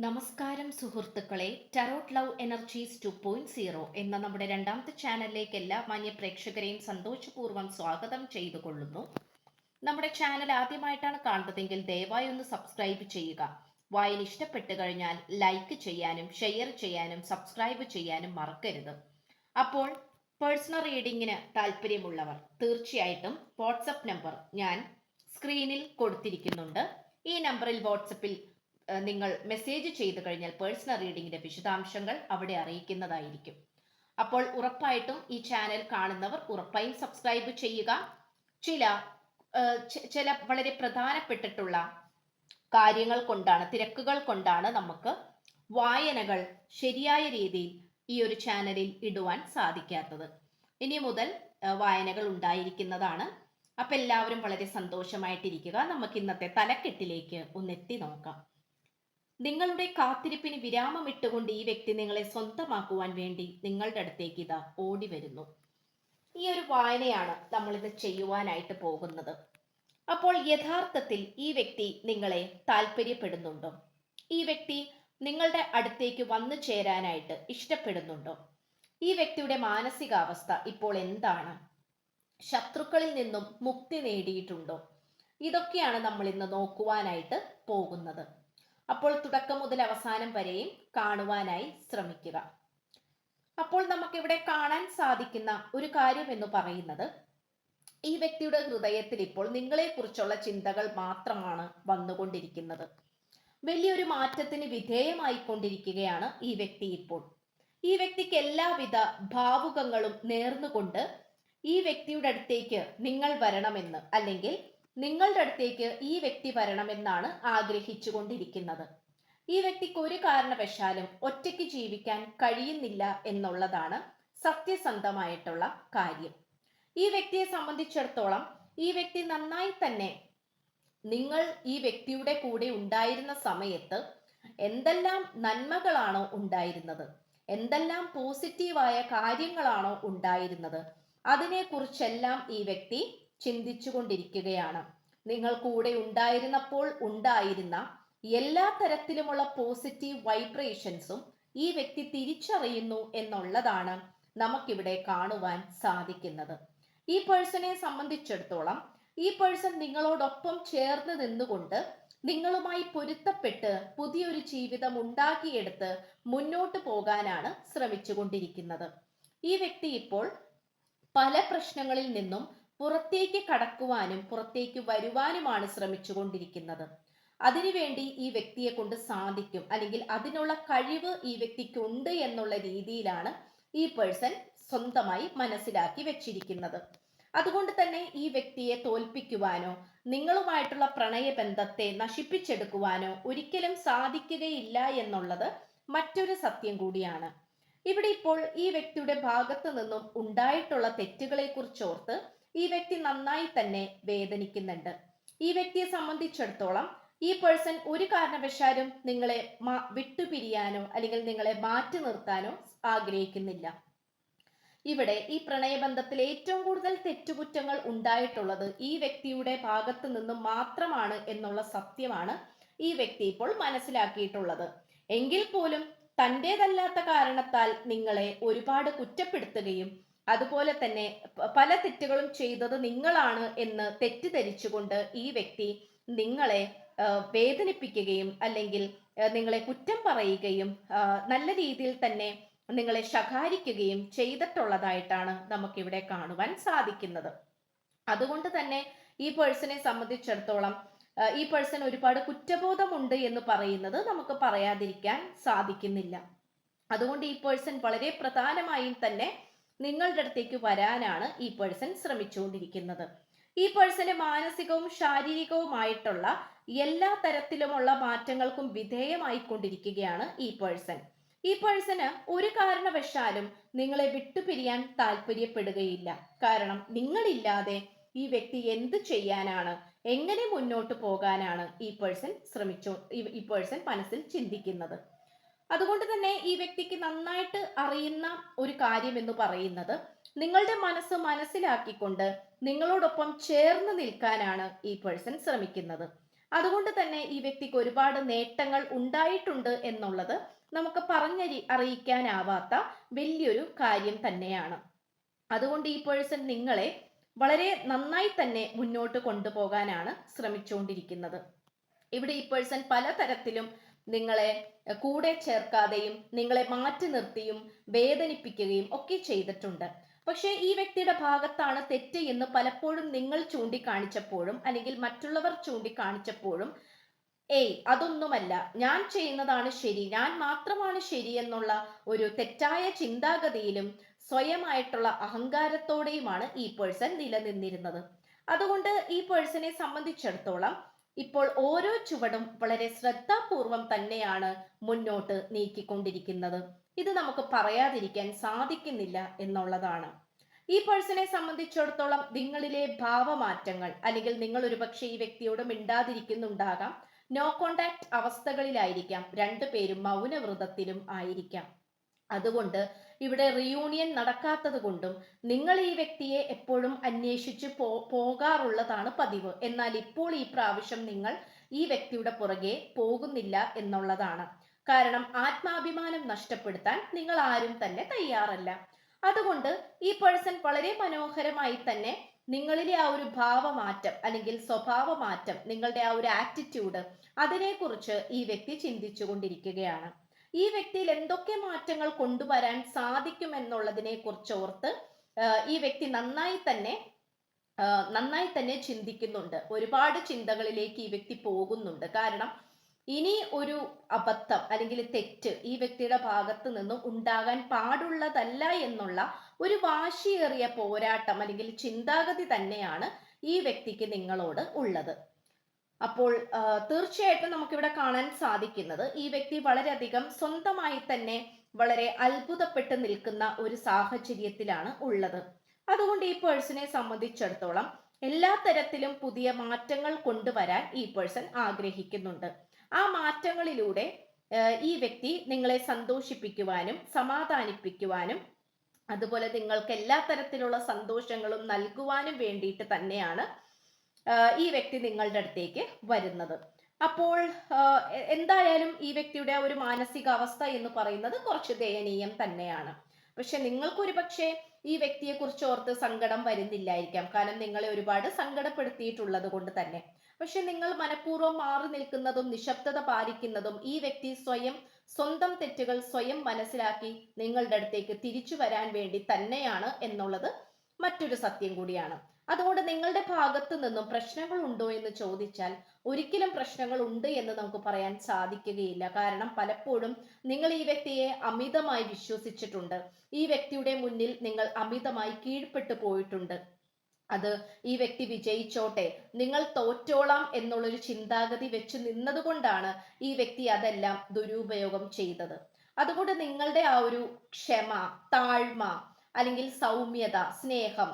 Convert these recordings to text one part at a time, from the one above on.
നമസ്കാരം സുഹൃത്തുക്കളെ, tarot love energies 2.0 എന്ന നമ്മുടെ രണ്ടാമത്തെ ചാനലിലേക്ക് എല്ലാ മാന്യ പ്രേക്ഷകരെയും സന്തോഷപൂർവ്വം സ്വാഗതം ചെയ്തുകൊള്ളുന്നു. നമ്മുടെ ചാനൽ ആദ്യമായിട്ടാണ് കാണുന്നതെങ്കിൽ ദയവായി ഒന്ന് സബ്സ്ക്രൈബ് ചെയ്യുക. വായന ഇഷ്ടപ്പെട്ടു കഴിഞ്ഞാൽ ലൈക്ക് ചെയ്യാനും ഷെയർ ചെയ്യാനും സബ്സ്ക്രൈബ് ചെയ്യാനും മറക്കരുത്. അപ്പോൾ പേഴ്സണൽ റീഡിങ്ങിന് താല്പര്യമുള്ളവർ തീർച്ചയായിട്ടും വാട്സപ്പ് നമ്പർ ഞാൻ സ്ക്രീനിൽ കൊടുത്തിരിക്കുന്നുണ്ട്. ഈ നമ്പറിൽ വാട്സപ്പിൽ നിങ്ങൾ മെസ്സേജ് ചെയ്തു കഴിഞ്ഞാൽ പേഴ്സണൽ റീഡിങ്ങിന്റെ വിശദാംശങ്ങൾ അവിടെ അറിയിക്കുന്നതായിരിക്കും. അപ്പോൾ ഉറപ്പായിട്ടും ഈ ചാനൽ കാണുന്നവർ ഉറപ്പായും സബ്സ്ക്രൈബ് ചെയ്യുക. ചില വളരെ പ്രധാനപ്പെട്ടിട്ടുള്ള കാര്യങ്ങൾ കൊണ്ടാണ്, തിരക്കുകൾ കൊണ്ടാണ് നമുക്ക് വായനകൾ ശരിയായ രീതിയിൽ ഈ ഒരു ചാനലിൽ ഇടുവാൻ സാധിക്കാത്തത്. ഇനി മുതൽ വായനകൾ ഉണ്ടായിരിക്കുന്നതാണ്. അപ്പൊ എല്ലാവരും വളരെ സന്തോഷമായിട്ടിരിക്കുക. നമുക്ക് ഇന്നത്തെ തലക്കെട്ടിലേക്ക് ഒന്നെത്തി നോക്കാം. നിങ്ങളുടെ കാത്തിരിപ്പിന് വിരാമം ഇട്ടുകൊണ്ട് ഈ വ്യക്തി നിങ്ങളെ സ്വന്തമാക്കുവാൻ വേണ്ടി നിങ്ങളുടെ അടുത്തേക്ക് ഇതാ ഓടി വരുന്നു. ഈ ഒരു വായനയാണ് നമ്മൾ ഇത് ചെയ്യുവാനായിട്ട് പോകുന്നത്. അപ്പോൾ യഥാർത്ഥത്തിൽ ഈ വ്യക്തി നിങ്ങളെ താല്പര്യപ്പെടുന്നുണ്ടോ? ഈ വ്യക്തി നിങ്ങളുടെ അടുത്തേക്ക് വന്നു ചേരാനായിട്ട് ഇഷ്ടപ്പെടുന്നുണ്ടോ? ഈ വ്യക്തിയുടെ മാനസികാവസ്ഥ ഇപ്പോൾ എന്താണ്? ശത്രുക്കളിൽ നിന്നും മുക്തി നേടിയിട്ടുണ്ടോ? ഇതൊക്കെയാണ് നമ്മൾ ഇന്ന് നോക്കുവാനായിട്ട് പോകുന്നത്. അപ്പോൾ തുടക്കം മുതൽ അവസാനം വരെയും കാണുവാനായി ശ്രമിക്കുക. അപ്പോൾ നമുക്കിവിടെ കാണാൻ സാധിക്കുന്ന ഒരു കാര്യം എന്ന് പറയുന്നത്, ഈ വ്യക്തിയുടെ ഹൃദയത്തിൽ ഇപ്പോൾ നിങ്ങളെക്കുറിച്ചുള്ള ചിന്തകൾ മാത്രമാണ് വന്നുകൊണ്ടിരിക്കുന്നത്. വലിയൊരു മാറ്റത്തിന് വിധേയമായിക്കൊണ്ടിരിക്കുകയാണ് ഈ വ്യക്തി ഇപ്പോൾ. ഈ വ്യക്തിക്ക് എല്ലാവിധ ഭാവുകങ്ങളും നേർന്നുകൊണ്ട് ഈ വ്യക്തിയുടെ അടുത്തേക്ക് നിങ്ങൾ വരണമെന്ന്, അല്ലെങ്കിൽ നിങ്ങളുടെ അടുത്തേക്ക് ഈ വ്യക്തി വരണമെന്നാണ് ആഗ്രഹിച്ചു കൊണ്ടിരിക്കുന്നത്. ഈ വ്യക്തിക്ക് ഒരു കാരണവശാലും ഒറ്റയ്ക്ക് ജീവിക്കാൻ കഴിയുന്നില്ല എന്നുള്ളതാണ് സത്യസന്ധമായിട്ടുള്ള കാര്യം. ഈ വ്യക്തിയെ സംബന്ധിച്ചിടത്തോളം ഈ വ്യക്തി നന്നായി തന്നെ നിങ്ങൾ ഈ വ്യക്തിയുടെ കൂടെ ഉണ്ടായിരുന്ന സമയത്ത് എന്തെല്ലാം നന്മകളാണോ ഉണ്ടായിരുന്നത്, എന്തെല്ലാം പോസിറ്റീവായ കാര്യങ്ങളാണോ ഉണ്ടായിരുന്നത്, അതിനെക്കുറിച്ചെല്ലാം ഈ വ്യക്തി ചിന്തിച്ചു കൊണ്ടിരിക്കുകയാണ്. നിങ്ങൾ കൂടെ ഉണ്ടായിരുന്നപ്പോൾ ഉണ്ടായിരുന്ന എല്ലാ തരത്തിലുമുള്ള പോസിറ്റീവ് വൈബ്രേഷൻസും ഈ വ്യക്തി തിരിച്ചറിയുന്നു എന്നുള്ളതാണ് നമുക്കിവിടെ കാണുവാൻ സാധിക്കുന്നത്. ഈ പേഴ്സണെ സംബന്ധിച്ചിടത്തോളം ഈ പേഴ്സൺ നിങ്ങളോടൊപ്പം ചേർന്ന് നിന്നുകൊണ്ട് നിങ്ങളുമായി പൊരുത്തപ്പെട്ട് പുതിയൊരു ജീവിതം ഉണ്ടാക്കിയെടുത്ത് മുന്നോട്ട് പോകാനാണ് ശ്രമിച്ചുകൊണ്ടിരിക്കുന്നത്. ഈ വ്യക്തി ഇപ്പോൾ പല പ്രശ്നങ്ങളിൽ നിന്നും പുറത്തേക്ക് കടക്കുവാനും പുറത്തേക്ക് വരുവാനുമാണ് ശ്രമിച്ചുകൊണ്ടിരിക്കുന്നത്. അതിനുവേണ്ടി ഈ വ്യക്തിയെ കൊണ്ട് സാധിക്കും, അല്ലെങ്കിൽ അതിനുള്ള കഴിവ് ഈ വ്യക്തിക്കുണ്ട് എന്നുള്ള രീതിയിലാണ് ഈ പേഴ്സൺ സ്വന്തമായി മനസ്സിലാക്കി വെച്ചിരിക്കുന്നത്. അതുകൊണ്ട് തന്നെ ഈ വ്യക്തിയെ തോൽപ്പിക്കുവാനോ നിങ്ങളുമായിട്ടുള്ള പ്രണയബന്ധത്തെ നശിപ്പിച്ചെടുക്കുവാനോ ഒരിക്കലും സാധിക്കുകയില്ല എന്നുള്ളത് മറ്റൊരു സത്യം കൂടിയാണ്. ഇവിടെ ഇപ്പോൾ ഈ വ്യക്തിയുടെ ഭാഗത്തു നിന്നും ഉണ്ടായിട്ടുള്ള തെറ്റുകളെ കുറിച്ചോർത്ത് ഈ വ്യക്തി നന്നായി തന്നെ വേദനിക്കുന്നുണ്ട്. ഈ വ്യക്തിയെ സംബന്ധിച്ചിടത്തോളം ഈ പേഴ്സൺ ഒരു കാരണവശാലും നിങ്ങളെ വിട്ടുപിരിയാനോ അല്ലെങ്കിൽ നിങ്ങളെ മാറ്റി നിർത്താനോ ആഗ്രഹിക്കുന്നില്ല. ഇവിടെ ഈ പ്രണയബന്ധത്തിൽ ഏറ്റവും കൂടുതൽ തെറ്റുകുറ്റങ്ങൾ ഉണ്ടായിട്ടുള്ളത് ഈ വ്യക്തിയുടെ ഭാഗത്ത് നിന്നും മാത്രമാണ് എന്നുള്ള സത്യമാണ് ഈ വ്യക്തി ഇപ്പോൾ മനസ്സിലാക്കിയിട്ടുള്ളത്. എങ്കിൽ പോലും തൻ്റേതല്ലാത്ത കാരണത്താൽ നിങ്ങളെ ഒരുപാട് കുറ്റപ്പെടുത്തുകയും അതുപോലെ തന്നെ പല തെറ്റുകളും ചെയ്തത് നിങ്ങളാണ് എന്ന് തെറ്റിദ്ധരിച്ചുകൊണ്ട് ഈ വ്യക്തി നിങ്ങളെ വേദനിപ്പിക്കുകയും അല്ലെങ്കിൽ നിങ്ങളെ കുറ്റം പറയുകയും നല്ല രീതിയിൽ തന്നെ നിങ്ങളെ ശകാരിക്കുകയും ചെയ്തിട്ടുള്ളതായിട്ടാണ് നമുക്കിവിടെ കാണുവാൻ സാധിക്കുന്നത്. അതുകൊണ്ട് തന്നെ ഈ പേഴ്സണെ സംബന്ധിച്ചിടത്തോളം ഈ പേഴ്സൺ ഒരുപാട് കുറ്റബോധമുണ്ട് എന്ന് പറയുന്നത് നമുക്ക് പറയാതിരിക്കാൻ സാധിക്കുന്നില്ല. അതുകൊണ്ട് ഈ പേഴ്സൺ വളരെ പ്രധാനമായും തന്നെ നിങ്ങളുടെ അടുത്തേക്ക് വരാനാണ് ഈ പേഴ്സൺ ശ്രമിച്ചുകൊണ്ടിരിക്കുന്നത്. ഈ പേഴ്സണ് മാനസികവും ശാരീരികവുമായിട്ടുള്ള എല്ലാ തരത്തിലുമുള്ള മാറ്റങ്ങൾക്കും വിധേയമായിക്കൊണ്ടിരിക്കുകയാണ് ഈ പേഴ്സൺ. ഈ പേഴ്സണ് ഒരു കാരണവശാലും നിങ്ങളെ വിട്ടുപിരിയാൻ താല്പര്യപ്പെടുകയില്ല. കാരണം നിങ്ങളില്ലാതെ ഈ വ്യക്തി എന്ത് ചെയ്യാനാണ്, എങ്ങനെ മുന്നോട്ട് പോകാനാണ് ഈ പേഴ്സൺ മനസ്സിൽ ചിന്തിക്കുന്നത്. അതുകൊണ്ട് തന്നെ ഈ വ്യക്തിക്ക് നന്നായിട്ട് അറിയുന്ന ഒരു കാര്യം എന്ന് പറയുന്നത്, നിങ്ങളുടെ മനസ്സ് മനസ്സിലാക്കിക്കൊണ്ട് നിങ്ങളോടൊപ്പം ചേർന്ന് നിൽക്കാനാണ് ഈ പേഴ്സൺ ശ്രമിക്കുന്നത്. അതുകൊണ്ട് തന്നെ ഈ വ്യക്തിക്ക് ഒരുപാട് നേട്ടങ്ങൾ ഉണ്ടായിട്ടുണ്ട് എന്നുള്ളത് നമുക്ക് അറിയിക്കാനാവാത്ത വലിയൊരു കാര്യം തന്നെയാണ്. അതുകൊണ്ട് ഈ പേഴ്സൺ നിങ്ങളെ വളരെ നന്നായി തന്നെ മുന്നോട്ട് കൊണ്ടുപോകാനാണ് ശ്രമിച്ചുകൊണ്ടിരിക്കുന്നത്. ഇവിടെ ഈ പേഴ്സൺ പലതരത്തിലും നിങ്ങളെ കൂടെ ചേർക്കാതെയും നിങ്ങളെ മാറ്റി നിർത്തിയും വേദനിപ്പിക്കുകയും ഒക്കെ ചെയ്തിട്ടുണ്ട്. പക്ഷേ ഈ വ്യക്തിയുടെ ഭാഗത്താണ് തെറ്റ് എന്ന് പലപ്പോഴും നിങ്ങൾ ചൂണ്ടിക്കാണിച്ചപ്പോഴും അല്ലെങ്കിൽ മറ്റുള്ളവർ ചൂണ്ടിക്കാണിച്ചപ്പോഴും അതൊന്നുമല്ല, ഞാൻ ചെയ്യുന്നതാണ് ശരി, ഞാൻ മാത്രമാണ് ശരി എന്നുള്ള ഒരു തെറ്റായ ചിന്താഗതിയിലും സ്വയമായിട്ടുള്ള അഹങ്കാരത്തോടെയുമാണ് ഈ പേഴ്സൺ നിലനിന്നിരുന്നത്. അതുകൊണ്ട് ഈ പേഴ്സണെ സംബന്ധിച്ചിടത്തോളം ഇപ്പോൾ ഓരോ ചുവടും വളരെ ശ്രദ്ധാപൂർവം തന്നെയാണ് മുന്നോട്ട് നീക്കിക്കൊണ്ടിരിക്കുന്നത്. ഇത് നമുക്ക് പറയാതിരിക്കാൻ സാധിക്കുന്നില്ല എന്നുള്ളതാണ്. ഈ പേഴ്സണെ സംബന്ധിച്ചിടത്തോളം നിങ്ങളിലെ ഭാവമാറ്റങ്ങൾ, അല്ലെങ്കിൽ നിങ്ങൾ ഒരുപക്ഷെ ഈ വ്യക്തിയോട് മിണ്ടാതിരിക്കുന്നുണ്ടാകാം, നോ കോണ്ടാക്ട് അവസ്ഥകളിലായിരിക്കാം, രണ്ടുപേരും മൗനവ്രതത്തിലും ആയിരിക്കാം. അതുകൊണ്ട് ഇവിടെ റിയൂണിയൻ നടക്കാത്തത് കൊണ്ടും നിങ്ങൾ ഈ വ്യക്തിയെ എപ്പോഴും അന്വേഷിച്ച് പോകാറുള്ളതാണ് പതിവ്. എന്നാൽ ഇപ്പോൾ ഈ പ്രാവശ്യം നിങ്ങൾ ഈ വ്യക്തിയുടെ പുറകെ പോകുന്നില്ല എന്നുള്ളതാണ്. കാരണം ആത്മാഭിമാനം നഷ്ടപ്പെടുത്താൻ നിങ്ങൾ ആരും തന്നെ തയ്യാറല്ല. അതുകൊണ്ട് ഈ പേഴ്സൺ വളരെ മനോഹരമായി തന്നെ നിങ്ങളിലെ ആ ഒരു ഭാവമാറ്റം അല്ലെങ്കിൽ സ്വഭാവമാറ്റം, നിങ്ങളുടെ ആ ഒരു ആറ്റിറ്റ്യൂഡ്, അതിനെക്കുറിച്ച് ഈ വ്യക്തി ചിന്തിച്ചു കൊണ്ടിരിക്കുകയാണ്. ഈ വ്യക്തിയിൽ എന്തൊക്കെ മാറ്റങ്ങൾ കൊണ്ടുവരാൻ സാധിക്കുമെന്നുള്ളതിനെ കുറിച്ച് ഓർത്ത് ഈ വ്യക്തി നന്നായി തന്നെ ചിന്തിക്കുന്നുണ്ട്. ഒരുപാട് ചിന്തകളിലേക്ക് ഈ വ്യക്തി പോകുന്നുണ്ട്. കാരണം ഇനി ഒരു അബദ്ധം അല്ലെങ്കിൽ തെറ്റ് ഈ വ്യക്തിയുടെ ഭാഗത്ത് നിന്നും ഉണ്ടാകാൻ പാടുള്ളതല്ല എന്നുള്ള ഒരു വാശിയേറിയ പോരാട്ടം അല്ലെങ്കിൽ ചിന്താഗതി തന്നെയാണ് ഈ വ്യക്തിക്ക് നിങ്ങളോട് ഉള്ളത്. അപ്പോൾ തീർച്ചയായിട്ടും നമുക്കിവിടെ കാണാൻ സാധിക്കുന്നത് ഈ വ്യക്തി വളരെയധികം സ്വന്തമായി തന്നെ വളരെ അത്ഭുതപ്പെട്ട് നിൽക്കുന്ന ഒരു സാഹചര്യത്തിലാണ് ഉള്ളത്. അതുകൊണ്ട് ഈ പേഴ്സണെ സംബന്ധിച്ചിടത്തോളം എല്ലാ തരത്തിലും പുതിയ മാറ്റങ്ങൾ കൊണ്ടുവരാൻ ഈ പേഴ്സൺ ആഗ്രഹിക്കുന്നുണ്ട്. ആ മാറ്റങ്ങളിലൂടെ ഈ വ്യക്തി നിങ്ങളെ സന്തോഷിപ്പിക്കുവാനും സമാധാനിപ്പിക്കുവാനും അതുപോലെ നിങ്ങൾക്ക് എല്ലാ തരത്തിലുള്ള സന്തോഷങ്ങളും നൽകുവാനും വേണ്ടിയിട്ട് തന്നെയാണ് ഈ വ്യക്തി നിങ്ങളുടെ അടുത്തേക്ക് വരുന്നത്. അപ്പോൾ എന്തായാലും ഈ വ്യക്തിയുടെ ഒരു മാനസികാവസ്ഥ എന്ന് പറയുന്നത് കുറച്ച് ദയനീയം തന്നെയാണ്. പക്ഷെ നിങ്ങൾക്കൊരു പക്ഷേ ഈ വ്യക്തിയെ കുറിച്ച് ഓർത്ത് സങ്കടം വരുന്നില്ലായിരിക്കാം, കാരണം നിങ്ങളെ ഒരുപാട് സങ്കടപ്പെടുത്തിയിട്ടുള്ളത് കൊണ്ട് തന്നെ. പക്ഷെ നിങ്ങൾ മനഃപൂർവ്വം മാറി നിൽക്കുന്നതും നിശബ്ദത പാലിക്കുന്നതും ഈ വ്യക്തി സ്വന്തം തെറ്റുകൾ സ്വയം മനസ്സിലാക്കി നിങ്ങളുടെ അടുത്തേക്ക് തിരിച്ചു വരാൻ വേണ്ടി തന്നെയാണ് എന്നുള്ളത് മറ്റൊരു സത്യം കൂടിയാണ്. അതുകൊണ്ട് നിങ്ങളുടെ ഭാഗത്ത് നിന്നും പ്രശ്നങ്ങൾ ഉണ്ടോ എന്ന് ചോദിച്ചാൽ ഒരിക്കലും പ്രശ്നങ്ങൾ ഉണ്ട് എന്ന് നമുക്ക് പറയാൻ സാധിക്കുകയില്ല. കാരണം പലപ്പോഴും നിങ്ങൾ ഈ വ്യക്തിയെ അമിതമായി വിശ്വസിച്ചിട്ടുണ്ട്. ഈ വ്യക്തിയുടെ മുന്നിൽ നിങ്ങൾ അമിതമായി കീഴ്പ്പെട്ടു പോയിട്ടുണ്ട്. അത് ഈ വ്യക്തി വിജയിച്ചോട്ടെ, നിങ്ങൾ തോറ്റോളാം എന്നുള്ളൊരു ചിന്താഗതി വെച്ച് നിന്നതുകൊണ്ടാണ് ഈ വ്യക്തി അതെല്ലാം ദുരുപയോഗം ചെയ്തത്. അതുകൊണ്ട് നിങ്ങളുടെ ആ ഒരു ക്ഷമ, താഴ്മ, അല്ലെങ്കിൽ സൗമ്യത, സ്നേഹം,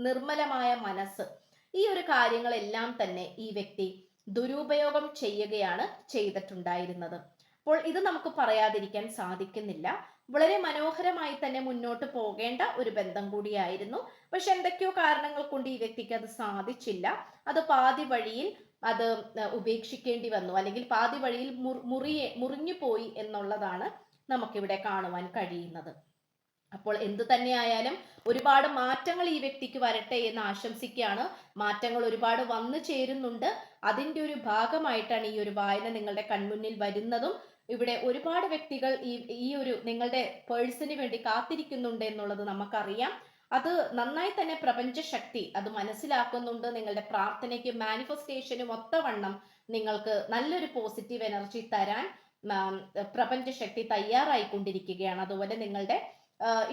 നിർമ്മലമായ മനസ്സ്, ഈ ഒരു കാര്യങ്ങളെല്ലാം തന്നെ ഈ വ്യക്തി ദുരുപയോഗം ചെയ്യുകയാണ് ചെയ്തിട്ടുണ്ടായിരുന്നത്. അപ്പോൾ ഇത് നമുക്ക് പറയാതിരിക്കാൻ സാധിക്കുന്നില്ല. വളരെ മനോഹരമായി തന്നെ മുന്നോട്ട് പോകേണ്ട ഒരു ബന്ധം കൂടിയായിരുന്നു. പക്ഷെ എന്തൊക്കെയോ കാരണങ്ങൾ കൊണ്ട് ഈ വ്യക്തിക്ക് അത് സാധിച്ചില്ല. അത് പാതി വഴിയിൽ അത് ഉപേക്ഷിക്കേണ്ടി വന്നു, അല്ലെങ്കിൽ പാതി വഴിയിൽ മുറിഞ്ഞു പോയി എന്നുള്ളതാണ് നമുക്കിവിടെ കാണുവാൻ കഴിയുന്നത്. അപ്പോൾ എന്തു തന്നെയായാലും ഒരുപാട് മാറ്റങ്ങൾ ഈ വ്യക്തിക്ക് വരട്ടെ എന്ന് ആശംസിക്കുകയാണ്. മാറ്റങ്ങൾ ഒരുപാട് വന്നു ചേരുന്നുണ്ട്. അതിൻ്റെ ഒരു ഭാഗമായിട്ടാണ് ഈ ഒരു വായന നിങ്ങളുടെ കൺമുന്നിൽ വരുന്നതും. ഇവിടെ ഒരുപാട് വ്യക്തികൾ ഈ ഒരു നിങ്ങളുടെ പേഴ്സണിന് വേണ്ടി കാത്തിരിക്കുന്നുണ്ട് എന്നുള്ളത് നമുക്കറിയാം. അത് നന്നായി തന്നെ പ്രപഞ്ച ശക്തി അത് മനസ്സിലാക്കുന്നുണ്ട്. നിങ്ങളുടെ പ്രാർത്ഥനയ്ക്കും മാനിഫെസ്റ്റേഷനും ഒത്തവണ്ണം നിങ്ങൾക്ക് നല്ലൊരു പോസിറ്റീവ് എനർജി തരാൻ പ്രപഞ്ച ശക്തി തയ്യാറായിക്കൊണ്ടിരിക്കുകയാണ്. അതുപോലെ നിങ്ങളുടെ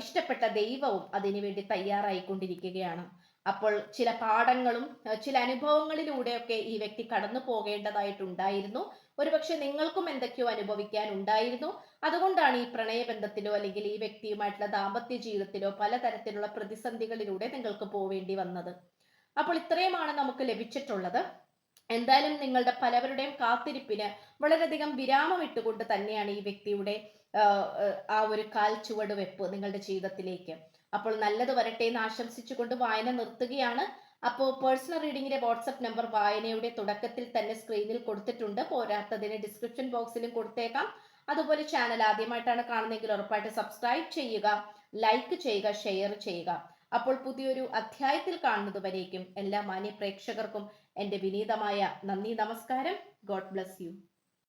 ഇഷ്ടപ്പെട്ട ദൈവവും അതിനുവേണ്ടി തയ്യാറായിക്കൊണ്ടിരിക്കുകയാണ്. അപ്പോൾ ചില പാഠങ്ങളും ചില അനുഭവങ്ങളിലൂടെയൊക്കെ ഈ വ്യക്തി കടന്നു പോകേണ്ടതായിട്ടുണ്ടായിരുന്നു. ഒരുപക്ഷെ നിങ്ങൾക്കും എന്തൊക്കെയോ അനുഭവിക്കാൻ ഉണ്ടായിരുന്നു. അതുകൊണ്ടാണ് ഈ പ്രണയബന്ധത്തിലോ അല്ലെങ്കിൽ ഈ വ്യക്തിയുമായിട്ടുള്ള ദാമ്പത്യ ജീവിതത്തിലോ പലതരത്തിലുള്ള പ്രതിസന്ധികളിലൂടെ നിങ്ങൾക്ക് പോവേണ്ടി വന്നത്. അപ്പോൾ ഇത്രയുമാണ് നമുക്ക് ലഭിച്ചിട്ടുള്ളത്. എന്തായാലും നിങ്ങളുടെ പലവരുടെയും കാത്തിരിപ്പിന് വളരെയധികം വിരാമം ഇട്ടുകൊണ്ട് തന്നെയാണ് ഈ വ്യക്തിയുടെ ആ ഒരു കാൽ ചുവട് വെപ്പ് നിങ്ങളുടെ ജീവിതത്തിലേക്ക്. അപ്പോൾ നല്ലത് വരട്ടെ എന്ന് ആശംസിച്ചുകൊണ്ട് വായന നിർത്തുകയാണ്. അപ്പോൾ പേഴ്സണൽ റീഡിങ്ങിന്റെ വാട്സപ്പ് നമ്പർ വായനയുടെ തുടക്കത്തിൽ തന്നെ സ്ക്രീനിൽ കൊടുത്തിട്ടുണ്ട്. പോരാത്തതിന് ഡിസ്ക്രിപ്ഷൻ ബോക്സിലും കൊടുത്തേക്കാം. അതുപോലെ ചാനൽ ആദ്യമായിട്ടാണ് കാണുന്നതെങ്കിൽ ഉറപ്പായിട്ട് സബ്സ്ക്രൈബ് ചെയ്യുക, ലൈക്ക് ചെയ്യുക, ഷെയർ ചെയ്യുക. അപ്പോൾ പുതിയൊരു അധ്യായത്തിൽ കാണുന്നത് വരേക്കും എല്ലാ മാന്യ പ്രേക്ഷകർക്കും എൻ്റെ വിനീതമായ നന്ദി, നമസ്കാരം. God bless you.